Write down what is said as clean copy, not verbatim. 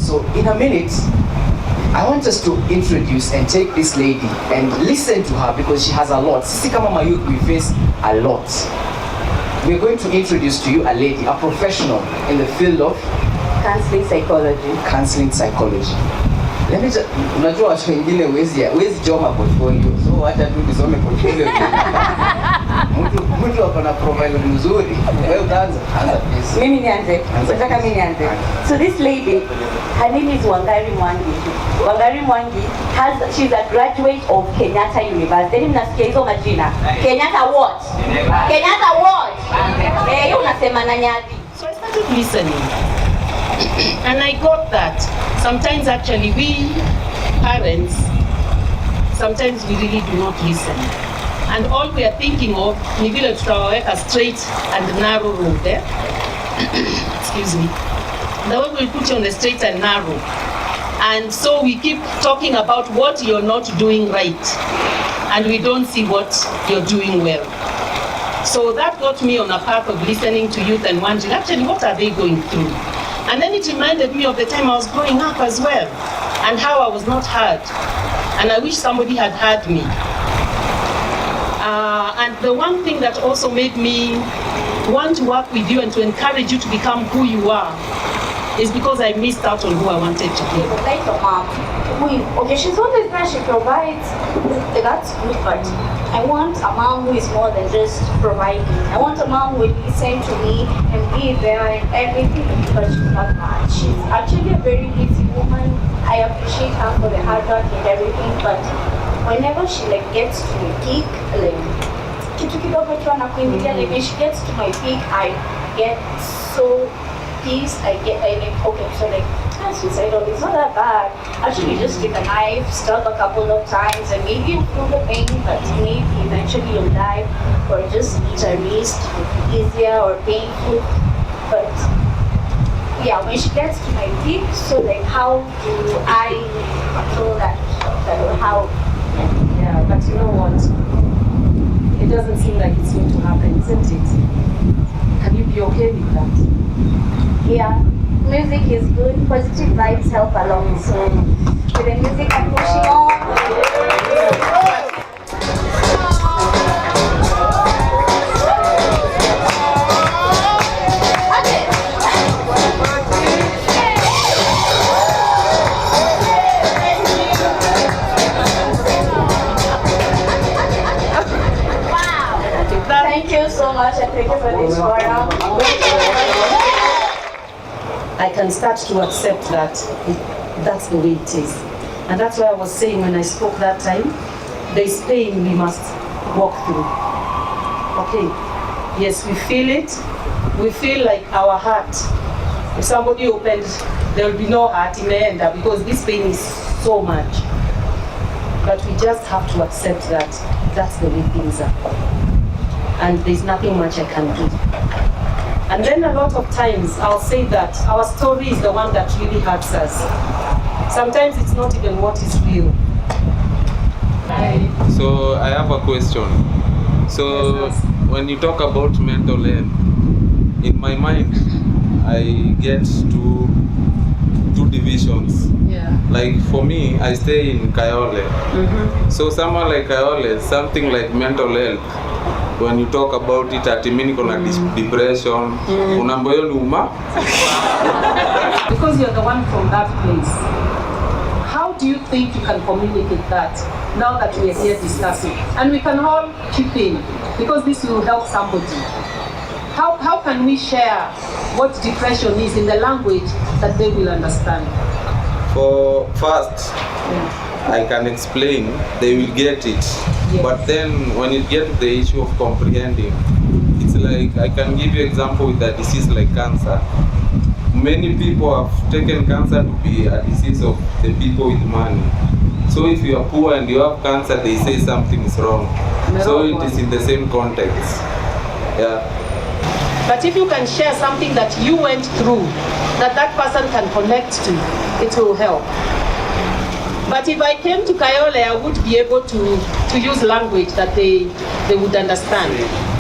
So in a minute, I want us to introduce and take this lady and listen to her because she has a lot. Sisi kama mayouth, we face a lot. We're going to introduce to you a lady, a professional in the field of counseling psychology. Counseling psychology. Let me just, unajua watu wengine wezi joma portfolio. So acha tu nisome portfolio. Mtu wako na profile mzuri. Wewe utaanza please. Mimi nianze. Nataka mimi nianze. So this lady, her name is Wangari Mwangi. Wangari Mwangi she's a graduate of Kenyatta University. Mnasikia hizo majina? Kenyatta what? Kenyatta what? Hiyo unasema na nyadhi. So I started listening. And I got that. Sometimes actually we parents, sometimes we really do not listen. And all we are thinking of, ni vile tutawaweka straight and narrow road there. Excuse me. The way we put you on the straight and narrow. And so we keep talking about what you're not doing right. And we don't see what you're doing well. So that got me on a path of listening to youth and wondering, actually, what are they going through? And then it reminded me of the time I was growing up as well, and how I was not heard. And I wish somebody had heard me. And the one thing that also made me want to work with you and to encourage you to become who you are is because I missed out on who I wanted to be. Like your mom. Okay, she's always there, she provides. That's good, but I want a mom who is more than just providing. I want a mom who will listen to me and be there and everything, but she's not that. She's actually a very busy woman. I appreciate her for the hard work and everything, but whenever she gets to my peak, kitu kidogo tu anakuingilia, when she gets to my peak, I get so pissed. Okay, so suicidal, it's not that bad. Actually, just take a knife, stab a couple of times, and maybe you'll feel the pain, but maybe eventually you'll die, or just eat a risk, easier or painful. But yeah, when she gets to my peak, so how do I control that? How? Yeah, but you know what? It doesn't seem like it's going to happen, isn't it? Can you be okay with that? Yeah. Music is good, positive vibes help along. So with the music I'm pushing on. Thank you so much and thank you for this forum. I can start to accept that that's the way it is. And that's why I was saying when I spoke that time, there's pain we must walk through. Okay, yes, we feel it. We feel like our heart. If somebody opened, there will be no heart in the end because this pain is so much. But we just have to accept that that's the way things are. And there's nothing much I can do. And then a lot of times I'll say that our story is the one that really hurts us. Sometimes it's not even what is real. So I have a question. So yes, when you talk about mental health, in my mind, I get two divisions. Yeah. Like for me, I stay in Kayole. Mm-hmm. So someone like Kayole, something like mental health. When you talk about it, at mini depression, Unaambiwa Umama. Because you're the one from that place, how do you think you can communicate that now that we are here discussing? And we can all chip in because this will help somebody. How can we share what depression is in the language that they will understand? For first, I can explain, they will get it. Yes. But then when you get to the issue of comprehending, it's like, I can give you example with a disease like cancer. Many people have taken cancer to be a disease of the people with money. So if you are poor and you have cancer, they say something is wrong. So it is in the same context. Yeah. But if you can share something that you went through, that person can connect to, it will help. But if I came to Kayole, I would be able to use language that they would understand.